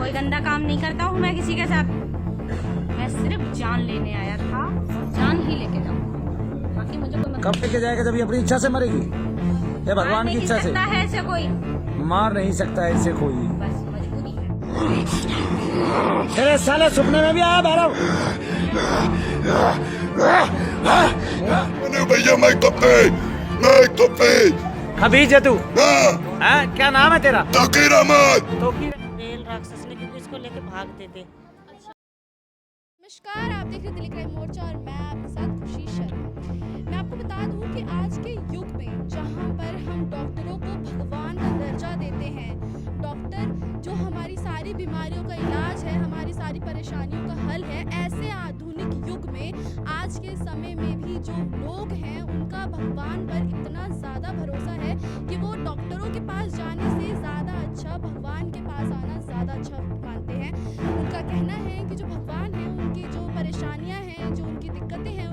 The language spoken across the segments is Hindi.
कोई गंदा काम नहीं करता हूँ मैं किसी के साथ। मैं सिर्फ जान लेने आया था और जान ही लेके जाऊँ। बाकी मुझे कोई कब लेके जाएगा? जब ये अपनी इच्छा से मरेगी या भगवान की इच्छा से? है ऐसे कोई मार नहीं सकता ऐसे कोई। बस मजबूरी है। तेरे साले सपने में भी आया भैरव? भैया मैं कपे खबीज है तू? क्या नाम है तेरा? तकीर अहमद। रेल राक्षस ने क्योंकि इसको लेके भागते थे। नमस्कार, आप देख रहे हैं दिल्ली क्राइम मोर्चा और मैं आपके साथ खुशी शर्मा। मैं आपको बता दूं कि आज के युग में जहां पर हम डॉक्टरों को भगवान का दर्जा देते हैं, डॉक्टर जो हमारी सारी बीमारियों का इलाज है, हमारी सारी परेशानियों का हल है, ऐसे आधुनिक युग में आज के समय में भी जो लोग हैं उनका भगवान पर इतना ज़्यादा भरोसा है कि वो डॉक्टरों के पास जाने से ज़्यादा अच्छा भगवान के पास आना ज़्यादा अच्छा मानते हैं। उनका कहना है कि जो भगवान है उनकी जो परेशानियां हैं, जो उनकी दिक्कतें हैं,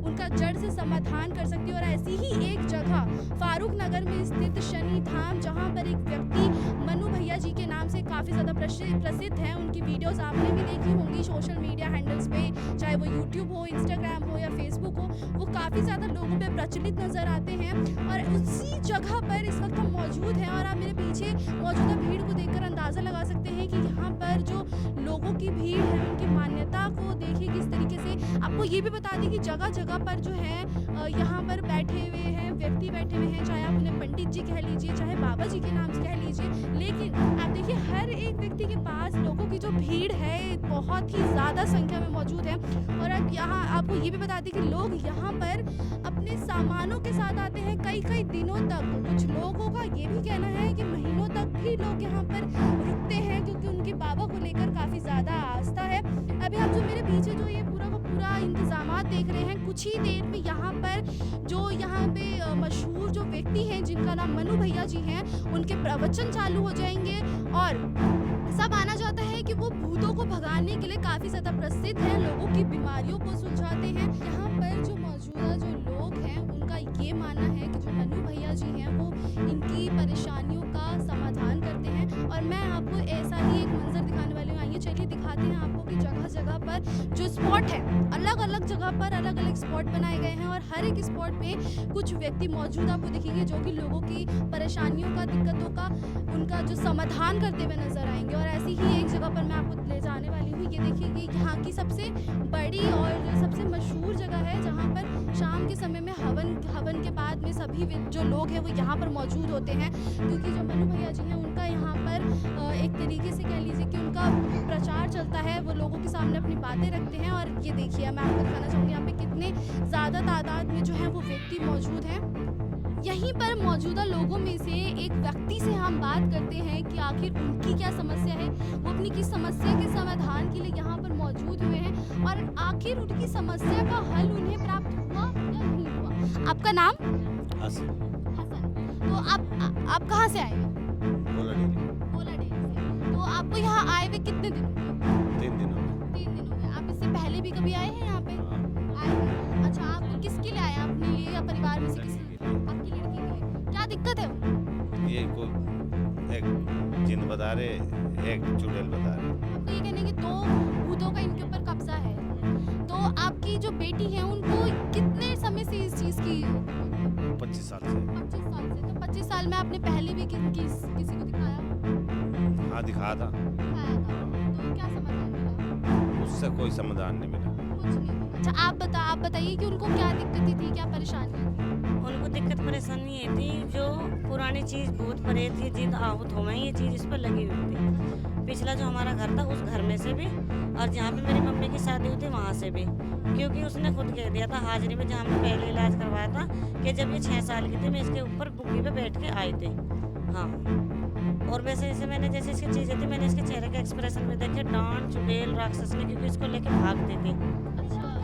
उनका जड़ से समाधान कर सकती है। और ऐसी ही एक जगह फारूक नगर में स्थित शनि धाम, जहां पर एक व्यक्ति मनु भैया जी के नाम से काफ़ी ज़्यादा प्रसिद्ध है। उनकी वीडियोस आपने भी देखी होंगी सोशल मीडिया हैंडल्स पे, चाहे वो यूट्यूब हो, इंस्टाग्राम हो या फेसबुक हो, वो काफ़ी ज़्यादा लोगों पे प्रचलित नज़र आते हैं। और उसी जगह पर इस वक्त हम मौजूद हैं और आप मेरे पीछे मौजूदा भीड़ को देखकर अंदाज़ा लगा सकते हैं कि यहाँ पर जो लोगों की भीड़ है उनकी मान्यता को देखिए किस तरीके से। आपको ये भी बता दें कि जगह जगह पर जो है यहाँ पर बैठे हुए हैं व्यक्ति, बैठे हुए हैं, चाहे आप उन्हें पंडित जी कह लीजिए, चाहे बाबा जी के नाम से कह लीजिए, लेकिन आप देखिए हर एक व्यक्ति के पास लोगों की जो भीड़ है बहुत ही ज़्यादा संख्या में मौजूद है। और अब यहाँ आपको ये भी बता दें कि लोग यहाँ पर अपने सामानों के साथ आते हैं कई कई दिनों तक। कुछ लोगों का ये भी कहना है कि महीनों तक भी लोग यहाँ पर रुकते हैं क्योंकि उनके बाबा को लेकर काफ़ी ज़्यादा आस्था है। अभी आप जो मेरे पीछे जो ये पूरा का पूरा इंतजामात देख रहे हैं, कुछ ही देर में यहाँ पर जो यहाँ पे मशहूर जो व्यक्ति हैं जिनका नाम मनु भैया जी हैं, उनके प्रवचन चालू हो जाएंगे। और ऐसा माना जाता है कि वो भूतों को भगाने के लिए काफ़ी ज़्यादा प्रसिद्ध हैं, लोगों की बीमारियों को सुलझाते हैं। यहाँ पर जो मौजूदा जो लोग हैं उनका ये मानना है कि जो मनु भैया जी हैं वो इनकी परेशानियों का समाधान करते हैं। और मैं आपको ऐसा ही एक मंजर दिखाने वाली हूँ, आइए चलिए दिखाते हैं आपको कि जगह जगह पर जो स्पॉट है, अलग अलग जगह पर अलग अलग स्पॉट बनाए गए हैं और हर एक स्पॉट पे कुछ व्यक्ति मौजूद आपको दिखेंगे जो कि लोगों की परेशानियों का, दिक्कतों का, उनका जो समाधान करते हुए नजर आएंगे। और ऐसी ही एक जगह पर मैं आपको ले जाने वाली हूँ। ये देखिए ये यहाँ की सबसे बड़ी और सबसे मशहूर जगह है जहाँ पर शाम के समय में हवन के बाद में सभी जो लोग हैं वो यहाँ पर मौजूद होते हैं, क्योंकि जो मनु भैया जी हैं उनका यहाँ पर एक तरीके से कह लीजिए कि उनका प्रचार चलता है, वो लोगों के सामने अपनी बातें रखते हैं। और ये देखिए मैं आपको दिखाना चाहूँगी यहाँ पे कितने ज़्यादा तादाद में जो है वो व्यक्ति मौजूद हैं। यहीं पर मौजूदा लोगों में से एक व्यक्ति से हम बात करते हैं कि आखिर उनकी क्या समस्या है, वो अपनी किस समस्या के समाधान के लिए यहाँ पर मौजूद हुए हैं और आखिर उनकी समस्या का हल उन्हें प्राप्त हुआ या नहीं हुआ। आपका नाम? हसन। तो आप कहाँ से आए हैं? बोला डेरी से। तो आपको यहाँ आए हुए कितने दिन हो गए? 3 दिन हो गए। 3 दिन हो गए। आप इससे पहले भी कभी आए हैं यहाँ पे? आए हैं। अच्छा, आप किसके लिए आए? अपने लिए या परिवार में से किसी? आपकी लड़की के लिए। क्या दिक्कत है? ये को एक जिन बता रहे, एक चुड़ैल बता रहे। आपको ये कहने कि 2 भूतों का इनके ऊपर कब्जा है। तो आपकी जो बेटी है उनको कितने समय से इस चीज़ की? 25 साल से। 25 साल से। तो 25 साल में आपने पहले भी किसी को दिखाया? हाँ दिखाया था। दिखाया था। तो क्या समाधान मिला? उससे कोई समाधान नहीं मिला। कुछ नहीं। अच्छा आप बताइए कि उनको क्या दिक्कतें थी, क्या परेशानियाँ थी? उनको दिक्कत परेशानी ये थी जो पुरानी चीज़ भूत प्रेत ये जिन आहूत हो गए, ये चीज़ इस पर लगी हुई थी। पिछला जो हमारा घर था उस घर में से भी और जहाँ पे मेरी मम्मी की शादी हुई थी वहाँ से भी, क्योंकि उसने खुद कह दिया था हाजिरी में जहाँ हमने पहले इलाज करवाया था कि जब ये 6 साल की थी मैं इसके ऊपर बुग्गी पे बैठ के आए थे। हाँ, और वैसे जैसे मैंने जैसे इसकी चीज़ें थी मैंने इसके चेहरे के एक्सप्रेशन में देखे डांट चुड़ैल राक्षस ने, क्योंकि इसको लेके भागते थे।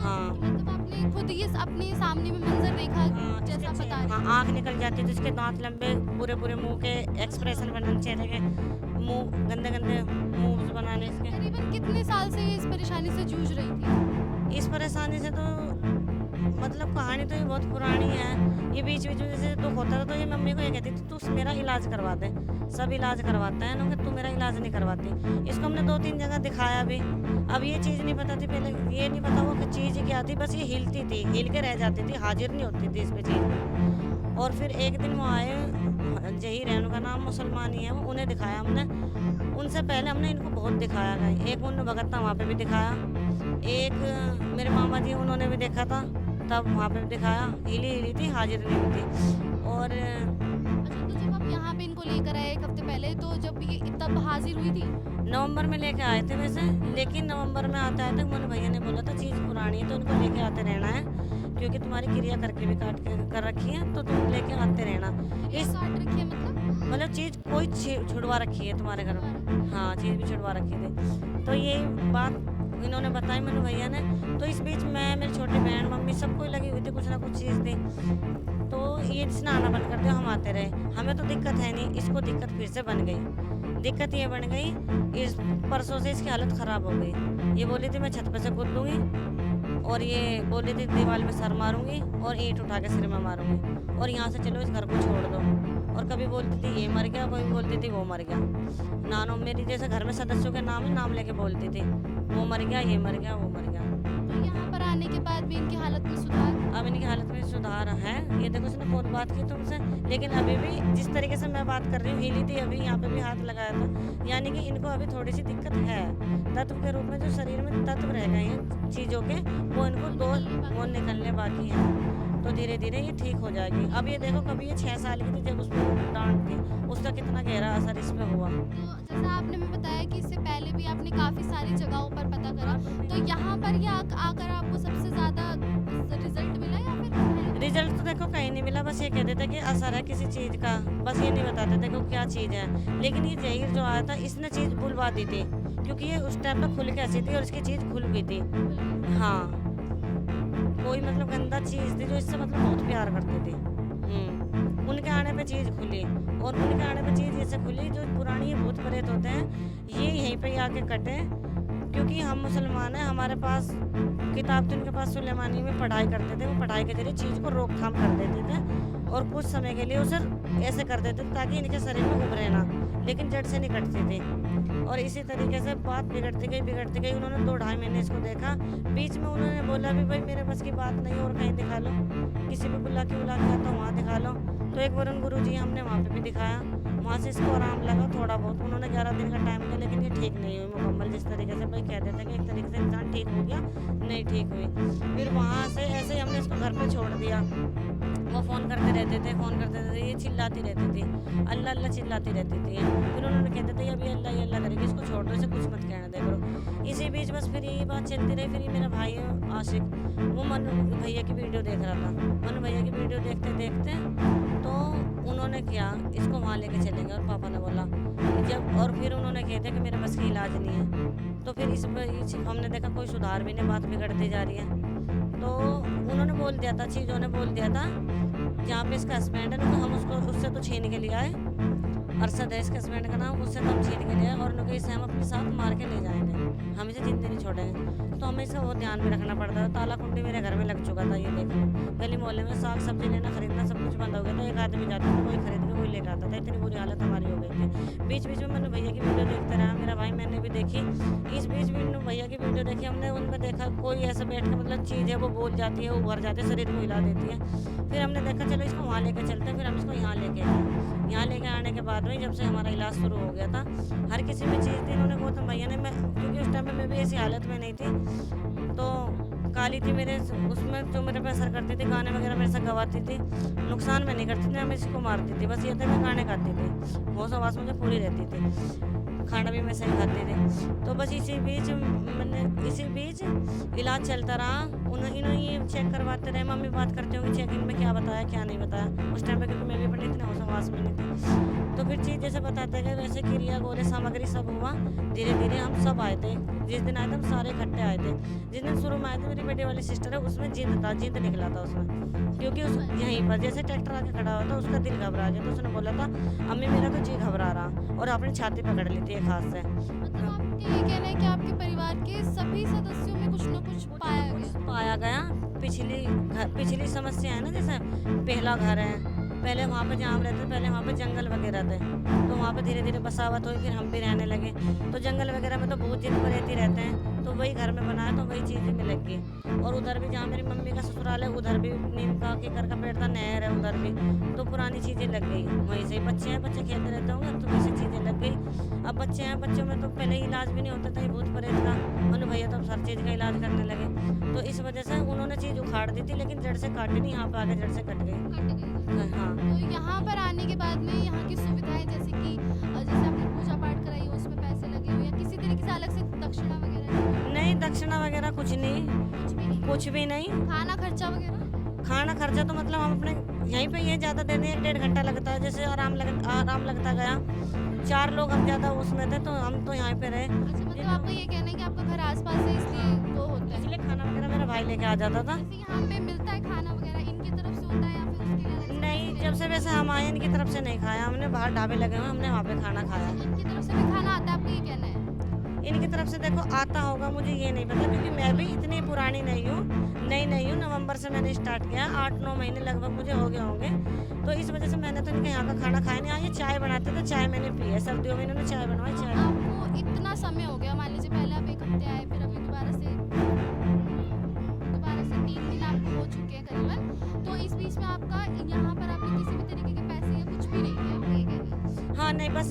हाँ, मतलब आपने खुद ये अपने सामने में मंजर देखा जैसा बता रहे हैं? हाँ, आँख निकल जाती थी, इसके दांत लंबे, पूरे पूरे मुंह के एक्सप्रेशन बनाने, चेहरे के मुंह गंदे गंदे मुंह बनाने इसके। करीबन कितने साल से इस परेशानी से जूझ रही थी? इस परेशानी से तो मतलब कहानी तो ये बहुत पुरानी है। ये बीच बीच में जैसे दुख होता था तो ये मम्मी को ये कहती थी तू मेरा इलाज करवा दे। सब इलाज करवाते हैं ना, तू मेरा इलाज नहीं करवाती। इसको हमने 2-3 जगह दिखाया भी। अब ये चीज़ नहीं पता थी पहले, ये नहीं पता वो कि चीज़ क्या थी, बस ये हिलती थी, हिल के रह जाती थी, हाजिर नहीं होती थी इस पे चीज़। और फिर एक दिन वो आए, जहीर है उनका नाम, मुसलमान ही है वो, उन्हें दिखाया हमने। उनसे पहले हमने इनको बहुत दिखाया गया। एक उन्होंने भगत था वहाँ पे भी दिखाया, एक मेरे मामा जी उन्होंने भी देखा था, तब वहाँ पे भी दिखाया। हिली थी, हाजिर नहीं हुई थी। और अच्छा, तो जब आप यहाँ पे इनको लेकर आए 1 हफ्ते पहले, तो जब ये तब हाजिर हुई थी? नवंबर में लेके आए थे वैसे, लेकिन नवंबर में आते आते मोने भैया ने बोला था चीज़ पुरानी है तो इनको लेके आते रहना है, क्योंकि तुम्हारी क्रिया करके भी काट के कर रखी है तो तुम लेके आते रहना। इस काट रखी है मतलब चीज़ कोई छुड़वा रखी है तुम्हारे घर में, हाँ चीज़ भी छुड़वा रखी थी। तो ये बात इन्होंने बताई मेरे भैया ने। तो इस बीच मैं, मेरी छोटी बहन, मम्मी सब कोई लगी हुई थी, कुछ ना कुछ चीज़ थी। तो ये जिसने आना बंद कर दिया, हम आते रहे। हमें तो दिक्कत है नहीं, इसको दिक्कत फिर से बन गई। दिक्कत ये बन गई, इस परसों से इसकी हालत ख़राब हो गई। ये बोली थी मैं छत पे से कूद लूँगी, और ये बोली थी दीवार में सर मारूंगी और ईंट उठा के सिर में मारूंगी, और यहाँ से चलो इस घर को छोड़ दो। और कभी बोलती थी ये मर गया, कभी बोलती थी वो मर गया। नानो मेरी जैसे घर में सदस्यों के नाम लेके बोलती थी, वो मर गया, ये मर गया, वो मर गया। तो यहाँ पर आने के बाद भी इनकी हालत में सुधार? अब इनकी हालत में सुधार है। ये देखो इसने बहुत बात की तुमसे, लेकिन अभी भी जिस तरीके से मैं बात कर रही हूँ, हिली थी, अभी यहाँ पे भी हाथ लगाया था। यानी कि इनको अभी थोड़ी सी दिक्कत है, तत्व के रूप में जो शरीर में तत्व रह गए हैं चीज़ों के, वो इनको वो निकलने बाकी हैं। तो धीरे धीरे ये ठीक हो जाएगी। अब ये देखो, कभी ये 6 साल की थी जब उसको डांट थी, उसका कितना गहरा असर इस पे हुआ। तो जैसा आपने में बताया कि इससे पहले भी आपने काफ़ी सारी जगहों पर पता करा, तो यहाँ पर ये आकर आपको सबसे ज़्यादा रिजल्ट मिला या फिर? रिजल्ट तो देखो कहीं नहीं मिला, बस ये कहते थे कि असर है किसी चीज़ का, बस ये नहीं बताते थे कि क्या चीज़ है। लेकिन ये जहीर जो आया था, इसने चीज़ भुलवा दी थी, क्योंकि ये उस टाइम पे खुल के ऐसी थी और इसकी चीज़ खुल गई थी। हाँ, कोई मतलब गंदा चीज़ थी जो इससे मतलब बहुत प्यार करती थी। उनके आने पे चीज़ खुली, और उनके आने पे चीज़ ऐसे खुली, जो पुरानी भूत प्रेत होते हैं ये यहीं पे आके कटे। क्योंकि हम मुसलमान हैं, हमारे पास किताब थी, उनके पास सुलेमानी में पढ़ाई करते थे। वो पढ़ाई के जरिए चीज़ को रोकथाम कर देते थे, और कुछ समय के लिए उसे ऐसे कर देते थे ताकि इनके शरीर में उभरे ना, लेकिन जड़ से नहीं कटती थी। और इसी तरीके से बात बिगड़ती गई। उन्होंने 2-2.5 महीने इसको देखा। बीच में उन्होंने बोला भी भाई मेरे बस की बात नहीं, और कहीं दिखा लो, किसी पे बुला के आता वहाँ दिखा लो। तो एक वरुण गुरु जी हमने वहाँ पे भी दिखाया, वहाँ से इसको आराम लगा थोड़ा बहुत। उन्होंने 11 दिन का टाइम दिया, लेकिन ये ठीक नहीं हुई मुकम्मल। जिस तरीके से भाई कहते थे कि एक तरीके से इंसान ठीक हो गया, नहीं ठीक हुई। फिर वहाँ से ऐसे ही हमने इसको घर पे छोड़ दिया। वो फ़ोन करते रहते थे, ये चिल्लाती रहती थी, अल्लाह अल्लाह चिल्लाती रहती थी। फिर उन्होंने कहते थे अभी अल्लाह ये अल्लाह करेगी, इसको छोड़ दो, इसे कुछ मत कहने दे करो। इसी बीच बस फिर ये बात चलती रही। फिर मेरा भाई आशिक, वो मनु भैया की वीडियो देख रहा था। मनु भैया की वीडियो देखते देखते तो उन्होंने किया, इसको वहाँ लेके चलेंगे, और पापा ने बोला जब, और फिर उन्होंने कह दिया कि मेरे बस की इलाज नहीं है। तो फिर इस हमने देखा कोई सुधार भी नहीं, बात बिगड़ती जा रही है। तो उन्होंने बोल दिया था, चीज़ों ने बोल दिया था, जहाँ पे इसका हस्बैंड है ना, हम उसको उससे तो छीन के लिए आए। अरशद है इसके हस्बैंड का नाम, उससे तो हम छीन के लिए आए, और उनके इसे हम अपने साथ मार के ले जाएंगे, हम इसे जिंदगी नहीं छोड़ेंगे। तो हमें इसका बहुत ध्यान भी रखना पड़ता था। ताला कुंडी मेरे घर में लग चुका था, ये देखो। गली मोहल्ले में साग सब्जी लेना, खरीदना सब कुछ बंद हो गया था। एक आदमी जाता था, कोई खरीद के कोई लेकर आता था। इतनी बुरी हालत हमारी हो गई थी। बीच बीच में मैंने भैया की वीडियो देखता रहा, मेरा भाई मैंने भी देखी। इस बीच में भैया की वीडियो देखी हमने, उनमें देखा कोई ऐसे बैठ के मतलब चीज़ है वो बोल जाती है, उभर जाती है, शरीर को हिला देती है। फिर हमने देखा चलो इसको वहाँ लेके चलते हैं। फिर हम इसको यहाँ लेके आए। यहाँ लेके आने के बाद में जब से हमारा इलाज शुरू हो गया था, हर किसी में चीज़ थी। इन्होंने गौतम भैया ने, मैं क्योंकि उस टाइम पे मैं भी ऐसी हालत में नहीं थी, तो काली थी मेरे उसमें, जो मेरे पे असर करती थी, गाने वगैरह मेरे साथ गवाती थी, नुकसान में नहीं करती थी, मैं इसको मारती थी। बस ये था मैं गाने गाती थी, होश आवाज़ मुझे पूरी रहती थी, खाना भी मैं सही खाती थी। तो बस इसी बीच इलाज चलता रहा। इन्होंने ये चेक करवाते रहे, मम्मी बात करते होंगे चेक इन में क्या बताया क्या नहीं बताया उस टाइम पे, क्योंकि मैं भी पढ़ी थी ना, होश आवाज़ में नहीं थी। तो फिर चीज़ जैसे बताते गए वैसे क्रिया गोले सामग्री सब हुआ। धीरे धीरे हम सब आए थे। जिस दिन आए थे हम सारे इकट्ठे आए थे। जिस दिन शुरू में आए थे, मेरी बेटी वाली सिस्टर है, उसमें जिंद था, जिंद निकला था उसमें, क्योंकि उस यहीं पर जैसे ट्रैक्टर आके खड़ा हुआ था, उसका दिल घबरा गया। तो उसने बोला था अम्मी मेरा तो जी घबरा रहा, और अपनी छाती पकड़ ली थी एक हाथ से। मतलब आपका ये कहना है कि आपके परिवार के सभी सदस्यों में कुछ न कुछ पाया गया? पाया गया। पिछली समस्या है ना, जैसे पहला घर है, पहले वहाँ पे जहाँ हम रहते थे पहले वहाँ पे जंगल वगैरह थे, तो वहाँ पे धीरे धीरे बसावट हुई, फिर हम भी रहने लगे। तो जंगल वगैरह में तो बहुत जिन परेती रहते हैं, तो वही घर में बनाया तो वही चीज़ें मिल गई। और उधर भी जहाँ मेरी मम्मी का ससुराल है उधर भी नीम का केकर का पेड़ था, नहर है उधर भी, तो पुरानी चीज़ें लग गई। वहीं से बच्चे हैं, बच्चे खेलते रहते होंगे, तो वैसी चीज़ें लग गई। अब बच्चे हैं, बच्चों में तो पहले इलाज भी नहीं होता था, ये भूत प्रेत का, मनु भैया तो हर चीज़ का इलाज करने लगे। तो इस वजह से उन्होंने चीज़ उखाड़ दी थी, लेकिन जड़ से काटी नहीं, यहाँ पे आके जड़ से कट गई। हाँ, तो यहाँ पर आने के बाद में यहाँ की सुविधाएं जैसे कि जैसे आपने पूजा पाठ कराई हो उसमें पैसे लगे हो या किसी तरीके से अलग से दक्षिणा वगैरह? नहीं, दक्षिणा वगैरह कुछ नहीं, कुछ भी नहीं। कुछ भी नहीं। खाना खर्चा वगैरह? खाना खर्चा तो मतलब हम अपने यहीं पे ये ज़्यादा देते हैं, 1.5 घंटा लगता है, जैसे आराम लगता गया। 4 लोग हम ज़्यादा उसमें थे, तो हम तो यहाँ पे रहे। अच्छा, मतलब आपका ये कहना है कि आपका घर आसपास है इसलिए वो होता है? इसलिए खाना वगैरह मेरा भाई लेके आ जाता था। जैसे यहाँ पे मिलता है खाना वगैरह इनकी तरफ से होता है या फिर उसके लिए अलग से? नहीं, जब से वैसे हम आए इनकी तरफ से नहीं खाया हमने, बाहर ढाबे लगे हुए हमने वहाँ पे खाना खाया। इनकी तरफ से भी खाना आता है, आपका ये कहना है? इनकी तरफ से देखो आता होगा, मुझे ये नहीं पता, क्योंकि मैं भी इतनी पुरानी नहीं हूँ, नई हूँ। नवंबर से मैंने स्टार्ट किया, 8-9 महीने लगभग मुझे हो गए होंगे, तो इस वजह से मैंने तो इनके यहाँ का खाना खाया नहीं। हाँ, ये चाय बनाते थे, चाय मैंने पी है, सर्दियों में इन्होंने चाय बनवाई। चाय आपको इतना समय हो गया, मान लीजिए पहले आप 1 हफ्ते आए, फिर अभी दोबारा से 3 दिन आपको हो चुके हैं करीबन, तो इस बीच में आपका यहाँ पर आपने किसी भी तरीके के पैसे या कुछ भी नहीं किया, आप ये कह रहे हैं? हाँ, नहीं, बस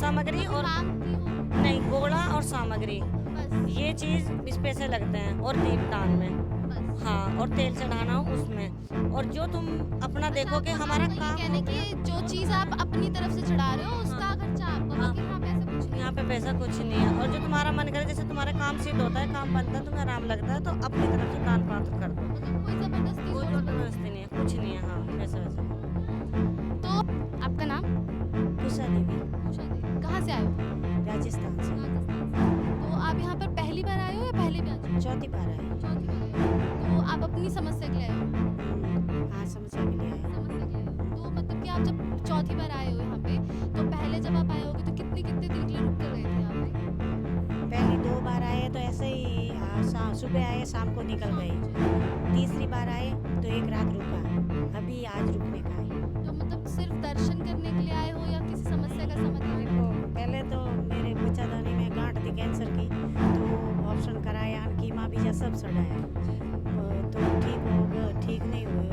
सामग्री और काम की हो नहीं, घोड़ा और सामग्री, बस? ये चीज़ इस पैसे लगते हैं, और दीपदान में, बस। हाँ, और तेल चढ़ाना हो उसमें। और जो तुम अपना देखो कि हमारा आपका ये काम कहना है कि जो चीज़ आप अपनी तरफ से चढ़ा रहे हो उसका खर्चा आपका, बाकी यहाँ पैसे कुछ नहीं? यहाँ पे पैसा कुछ नहीं है, और जो तुम्हारा मन करे, जैसे तुम्हारा काम सिद्ध होता है, काम बनता है, तुम्हें आराम लगता है, तो अपनी तरफ से दान पात्र कर दो। मतलब कोई ज़बरदस्ती कोई ज़रूरत नहीं। जबरदस्ती नहीं है, कुछ नहीं है। हाँ, वैसे तो आपका नाम? उषा देवी, उषा देवी। कहाँ से आए हो? राजस्थान से, राजस्थान से। तो आप यहाँ पर पहली बार आए हो या पहले भी आ चुके हो? चौथी बार आए। चौथी बार आए हो। तो आप अपनी समस्या के लिए आए हो? हाँ, समस्या के लिए आए। समस्या के लिए आए हो। तो मतलब कि आप जब चौथी बार आए हो यहाँ पे, तो पहले जब आप आए होगे तो कितने दिन के लिए रुक कर गए थे यहाँ पे? पहली 2 बार आए तो ऐसे ही सुबह आए शाम को निकल गए। तीसरी बार आए तो 1 रात रुका, अभी आज रुकने का है। तो मतलब सिर्फ दर्शन करने के लिए आए हो या किसी समस्या का समाधान? देखो, पहले तो मेरे बच्चादानी में गांठ थी कैंसर की, तो ऑप्शन कराया, कीमा बीजा सब चढ़ाया, तो ठीक नहीं हुए।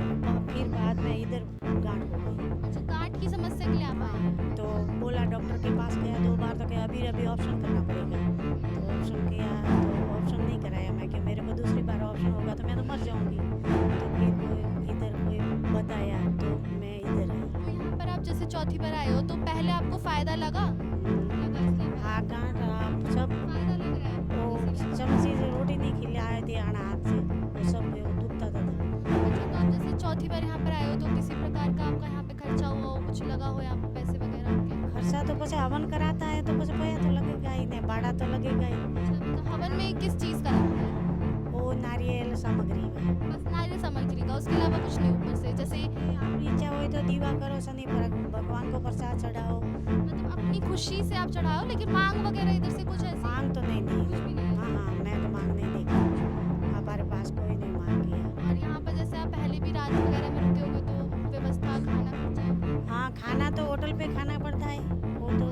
फिर बाद में इधर गांठ हो गई, अच्छा, गांठ की समस्या के लिए आप आए हैं? तो बोला डॉक्टर के पास गया 2 बार, तो क्या अभी ऑप्शन करना पड़ेगा। तो ऑप्शन किया, तो ऑप्शन नहीं कराया। मैं कि मेरे को दूसरी बार ऑप्शन होगा तो मैं तो मर जाऊंगी। तो फिर कोई बताया तो मैं इधर आई। तो यहाँ पर आप जैसे चौथी बार आए हो तो पहले आपको फायदा लगा इसलिए हाँ, गांठ आप सब फायदा लग रहा है? वो चमची से रोटी नहीं खिलाए थे आना हाथ से, वो सब दुखता था। अच्छा, तो आप जैसे चौथी बार यहाँ पर आए हो तो किसी प्रकार का आपका यहाँ पे खर्चा हुआ हो, कुछ लगा हो यहाँ पे पैसे वगैरह आपके? खर्चा तो कुछ हवन कराता है तो कुछ पैसा तो लगेगा ही, नहीं भाड़ा तो लगेगा ही। अच्छा, तो हवन में किस चीज़ का लगता है? वो नारियल सामग्री में बस नारियल सामग्री का, उसके अलावा कुछ नहीं ऊपर से? जैसे आपकी इच्छा हो तो दीवा करो, शनि पर भगवान को प्रसाद चढ़ाओ। मतलब अपनी खुशी से आप चढ़ाओ, लेकिन मांग वगैरह इधर से कुछ ऐसी मांग तो नहीं कुछ दी। भी नहीं है? हाँ, मैं तो मांग नहीं देखी, हमारे पास कोई नहीं मांग किया। और यहाँ पर जैसे आप पहले भी रात वगैरह में रुके होगे तो व्यवस्था खाना खर्चा? हाँ, खाना तो होटल पे खाना पड़ता है, वो तो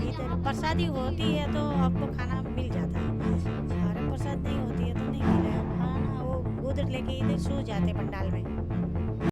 इधर प्रसादी होती है तो आपको खाना मिल जाता है। हमारे प्रसाद नहीं होती है तो नहीं मिलेगा खाना, वो उधर लेके इधर सो जाते पंडाल में।